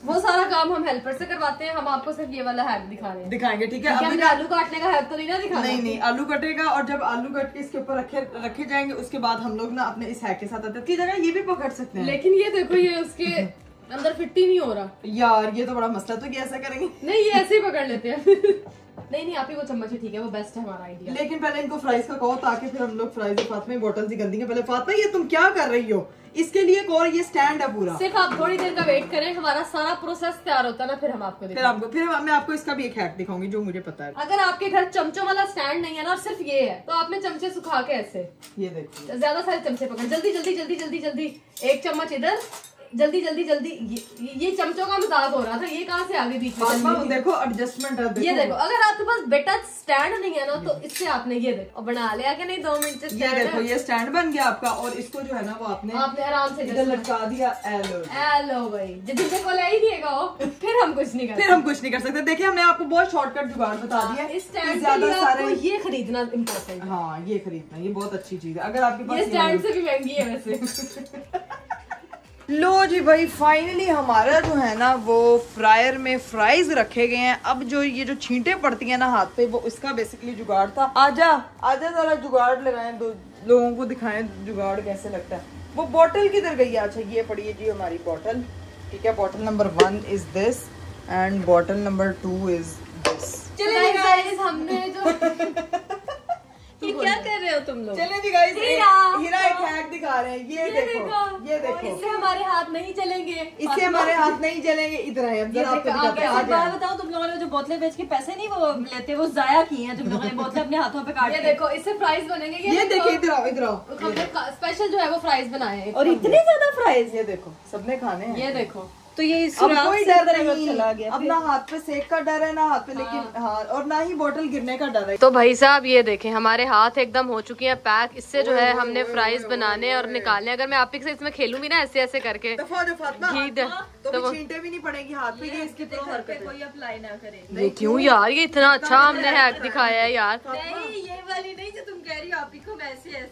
वो सारा काम हम हेल्पर से करवाते हैं। हम आपको सिर्फ ये वाला हैक दिखा रहे हैं। दिखाएंगे ठीक है। क्या अभी हमने आलू काटने का हैक तो नहीं ना दिखाना? नहीं, आलू कटेगा और जब आलू कट के इसके ऊपर रखे जाएंगे उसके बाद हम लोग ना अपने इस हैक के साथ आते हैं। जगह ये भी पकड़ सकते हैं। लेकिन ये देखो, ये उसके अंदर फिट ही नहीं हो रहा यार ये तो बड़ा मसला, तो कैसा करेंगे? नहीं, ये ऐसे ही पकड़ लेते हैं। नहीं आप ही वो चम्मच है, ठीक है, वो बेस्ट है हमारा आइडिया। लेकिन पहले इनको फ्राइज का कहो ताकि फिर हम लोग फ्राइज फातिमा बोतल सी गंदी है। पहले फातिमा ये तुम क्या कर रही हो? इसके लिए एक और ये स्टैंड है पूरा। सिर्फ आप थोड़ी देर का वेट करें, हमारा सारा प्रोसेस तैयार होता है ना, फिर हम आपको फिर मैं आपको इसका भी एक हैक दिखाऊंगी जो मुझे पता है। अगर आपके घर चमचों वाला स्टैंड नहीं है ना और सिर्फ ये है, तो आपने चमचे सुखा के ऐसे, ये देखो, ज्यादा सारे चमचे पकड़, जल्दी एक चम्मच इधर, जल्दी ये चमचों का मजाक हो रहा था। ये कहाँ से आगे बीच में? देखो एडजस्टमेंट है। ये देखो, अगर आपके पास बेटा स्टैंड नहीं है ना तो इससे आपने ये देखो बना लिया कि नहीं, 2 मिनट से ये देखो ये स्टैंड बन गया आपका। और इसको जो है ना वो आपने आराम से इधर लटका दिया। एलो भाई, जिससे को ले ही दिएगा वो, फिर हम कुछ नहीं कर सकते। देखिए हमने आपको बहुत शॉर्टकट जुगाड़ बता दिया। इस स्टैंड के लिए आपको ये खरीदना इम्पोर्टेंट है। हाँ ये खरीदना, ये बहुत अच्छी चीज है। अगर आपके पास ये स्टैंड से भी महंगी है वैसे। लो जी भाई, फाइनली हमारा जो है ना वो फ्रायर में फ्राइज रखे गए हैं। अब जो ये जो छींटे पड़ती हैं ना हाथ पे, वो इसका बेसिकली जुगाड़ था। आजा जरा जुगाड़ लगाएं, दो लोगों को दिखाएं जुगाड़ कैसे लगता है। वो बोतल किधर गई है? अच्छा ये पड़ी है जी हमारी बोतल, ठीक है। बोतल नंबर 1 इज दिस एंड बोतल नंबर 2 इज दिस। चलिए गाइस, हमने जो ये क्या कर रहे हो तुम लोग? चलिए जी गाइस, हीरा एक हैक दिखा रहे हैं। ये देखो इससे हमारे हाथ नहीं चलेंगे, इधर आए अब जरा आपको दिखाते हैं। बात बताओ, तुम लोगों ने जो बोतलें बेच के पैसे नहीं वो लेते, वो जाया की हैं तुम लोगों ने बोतलें अपने हाथों पे काट ये के। देखो, इससे फ्राइज बनेंगे। ये देखिए, इधर आओ। हमने स्पेशल जो है वो फ्राइज बनाए हैं। और इतने ज्यादा फ्राइज। ये देखो सबने खाने हैं। ये देखो, तो ये अब कोई डर नहीं, चला गया। अब ना हाथ पे सेक का डर है ना हाथ पे, लेकिन हाँ, और ना ही बोतल गिरने का डर है। तो भाई साहब ये देखें, हमारे हाथ एकदम हो चुकी हैं पैक। इससे जो है हमने फ्राइज बनाने और निकालने। अगर मैं आप से इसमें खेलूंगी ना ऐसे करके, तो छींटे भी नहीं पड़ेगी हाथ पे। ये इसकी कोई अप्लाई ना करे। ये क्यों यार, ये इतना अच्छा हमने हैक दिखाया है यार। नहीं ये वाली नहीं जो तुम कह रही हो, आप ही को ऐसे ये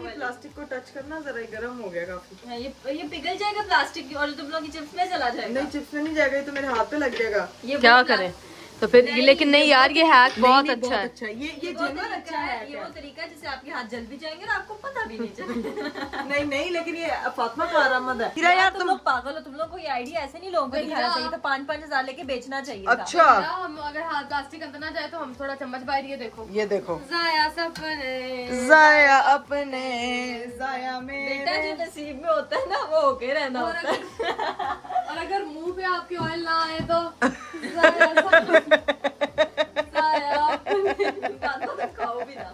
प्लास्टिक को टच करना जरा गर्म हो गया काफी। ये पिघल जाएगा प्लास्टिक और तुम लोग की चिप्स में चला जाएगा। नहीं चिप्स में नहीं जाएगा, ये तो मेरे हाथ पे लग जाएगा। क्या करें तो फिर? लेकिन नहीं यार, ये हैक बहुत अच्छा है। ये जेन्युइन अच्छा है। ये वो तरीका है जिससे आपके हाथ जल भी जाएंगे और आपको पता भी नहीं चलेगा। नहीं लेकिन ये फातिमा का आरामद है। यार तुम लोग पागल हो, तुम लोग को ये आइडिया ऐसे नहीं लोगों को दिखाना चाहिए था। 5-5 हजार लेके बेचना चाहिए। अच्छा हम अगर हाथ प्लास्टिक अंदर ना जाए तो हम थोड़ा चम्मच बाहर। ये देखो जाया सपने, जाया में बेटा जो नसीब में होता है ना वो होके रहना होता है। और अगर मुंह पे आपके ऑयल ना आए तो खाओ भी ना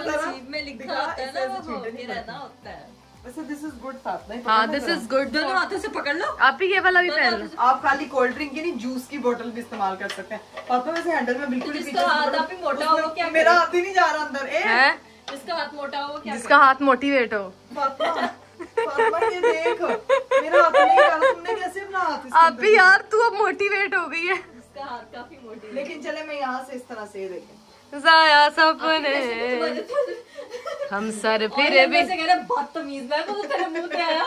नसीब में लिखा होता है ना वो होके रहना होता है। This is good Fatima. हाँ दिस इज गुड। दोनों हाथों से पकड़ लो। आप ही ये वाला भी पहन लो। आप खाली कोल्ड ड्रिंक की नहीं, जूस की बोतल भी इस्तेमाल कर सकते हैं। फातिमा वैसे हैंडल में बिल्कुल जिसका हाथ आप ही मोटा हो वो क्या मेरा हाथ ही नहीं जा रहा अंदर। जिसका हाथ मोटा हो वो क्या जिसका हाथ मोटिवेट हो। फातिमा ये देख, मेरा हाथ नहीं जा रहा। तुमने कैसे अपना हाथ इसके आप भी यार, तू अब मोटिवेट हो गई है। जिसका हाथ काफी मोटी है। लेकिन चले मैं यहाँ से इस तरह से ये देखें। जाया सपने हम सर फिर भी बदतमीज मैं तो तेरे मुंह पे आया।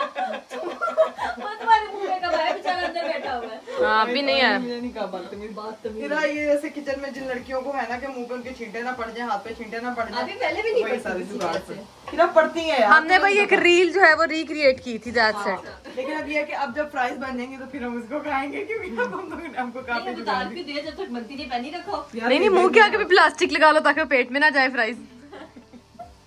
तुम्हारे मुंह में कब आया? बेचारा अंदर बैठा हुआ है। हाँ अभी नहीं आया। मैंने नहीं कहा बदतमीज। ये जैसे किचन में जिन लड़कियों को है ना कि मुंह पे उनके छींटे ना पड़ जाए, हाथ पे छींटे ना पड़ जाए, अभी पहले भी नहीं वही सारी जुगाड़ फिर पड़ती है यार। हमने भाई एक रील जो है वो रिक्रिएट की थी दैट्स इट। लेकिन अब ये है कि अब जब फ्राइज बन जाएंगे तो फिर हम उसको खाएंगे, क्योंकि हमको काफी दाल भी दे जब तक बनती नहीं पहनी रखो। नहीं मुंह के आगे भी प्लास्टिक लगा लो ताकि पेट में ना जाए फ्राइज।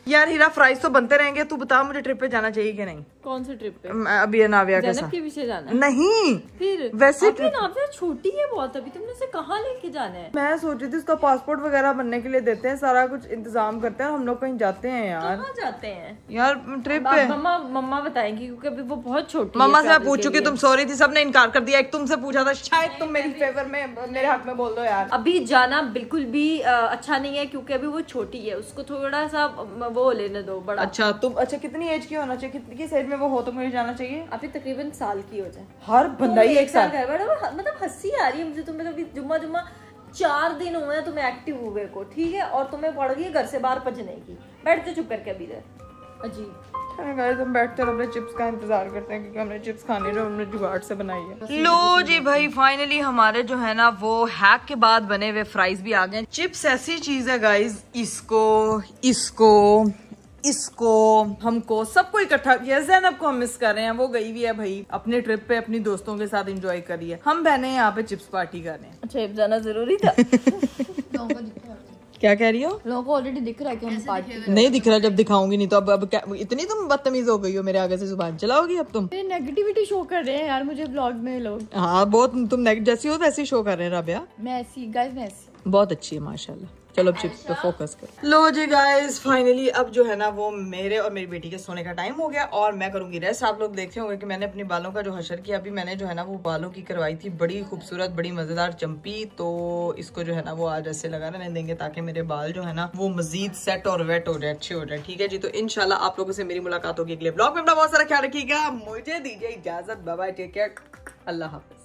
यार हीरा फ्राइज तो बनते रहेंगे। तू बता मुझे ट्रिप पे जाना चाहिए कि नहीं? कौन से ट्रिप पे? अभी नाविया के साथ। के पीछे जाना है? नहीं, फिर वैसे अभी नाविया छोटी है बहुत, अभी तुमने उसे कहाँ लेके जाना है? मैं सोच रही थी उसका पासपोर्ट वगैरह बनने के लिए देते हैं, सारा कुछ इंतजाम करते हैं, हम लोग कहीं जाते हैं यार। कहाँ जाते हैं यार ट्रिप पे? मम्मा बताएंगी क्योंकि अभी वो बहुत छोटी मम्मा है। से मैं पूछ चुकी, तुम सॉरी थी, सबने इनकार कर दिया। एक तुमसे पूछा था, शायद तुम मेरी फेवर में मेरे हक में बोल दो यार। अभी जाना बिल्कुल भी अच्छा नहीं है क्योंकि अभी वो छोटी है, उसको थोड़ा सा वो लेने दो बड़ा। अच्छा तुम, अच्छा कितनी एज की होना चाहिए, कितनी एज में वो हो तो मुझे जाना चाहिए? अभी तकरीबन साल की हो जाए। हर बंदा ही एक साल। मतलब हंसी आ रही है मुझे, तुम्हें कभी जुम्मा 4 दिन हुए हैं तुम्हें एक्टिव हुए को, ठीक है, और तुम्हें पड़ गई घर से बाहर भजने की। बैठ जा चुप करके अभी इधर। अजीब। गाइस हम बैठते अपने चिप्स का इंतजार करते हैं क्योंकि हमने चिप्स खाने जो हमने जुगाड़ से बनाई है। लो जी भाई, फाइनली हमारे जो है ना वो हैक के बाद बने हुए फ्राइज भी आ गए। चिप्स ऐसी चीज है गाइस, इसको हमको सबको इकट्ठा किया। ज़ैनब को हम मिस कर रहे हैं, वो गई हुई है भाई अपने ट्रिप पे, अपनी दोस्तों के साथ एंजॉय करिए। हम बहने यहाँ पे चिप्स पार्टी कर रहे हैं। अच्छा जाना जरूरी था। क्या कह रही हो? लोगों को ऑलरेडी दिख रहा है कि हम पार्टी नहीं दिख रहा, जब दिखाऊंगी नहीं तो अब क्या इतनी तुम बदतमीज हो गई हो, मेरे आगे से जुबान चलाओगी अब तुम? नेगेटिविटी शो कर रहे हैं यार मुझे ब्लॉग में लोग। हाँ बहुत, तुम जैसी हो वैसी शो कर रहे हैं राबिया। मैं ऐसी गाइस, मैं ऐसी बहुत अच्छी है माशाल्लाह। चलो अब चिप्स पे फोकस करो। लो जी गाइस, फाइनली अब जो है ना वो मेरे और मेरी बेटी के सोने का टाइम हो गया और मैं करूंगी रेस्ट। आप लोग देखते होंगे कि मैंने अपने बालों का जो हशर किया, अभी मैंने जो है ना वो बालों की करवाई थी, बड़ी खूबसूरत बड़ी मजेदार चंपी, तो इसको जो है ना वो आज ऐसे लगा रहने देंगे ताकि मेरे बाल जो है ना वो मजीद सेट और वेट हो रहे, अच्छे हो रहे। ठीक है जी, तो इंशाल्लाह आप लोगों से मेरी मुलाकात होगी अगले ब्लॉग में। अपना बहुत सारा ख्याल रखिएगा, मुझे दीजिए इजाजत, बाय बाय, टेक केयर, अल्लाह हाफिज।